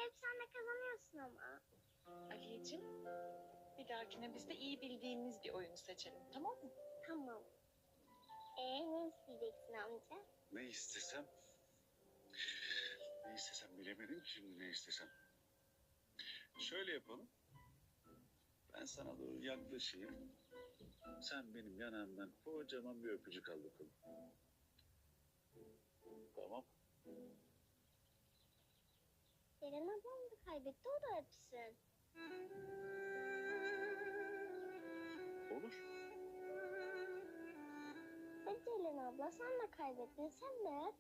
hep sen de kazanıyorsun ama. Aliyeciğim, bir dahakine biz de iyi bildiğimiz bir oyunu seçelim, tamam mı? Tamam. Ne isteyeceksin amca? Ne istesem? Ne istesem bilemedim ki şimdi ne istesem. Şöyle yapalım. Ben sana doğru yaklaşayım. Sen benim yanağımdan kocaman bir öpücük al bakalım. Tamam. Ceren ablam da kaybetti, o da öpsün. Olur. Hadi Ceren abla, sen de kaybettin, sen de öp.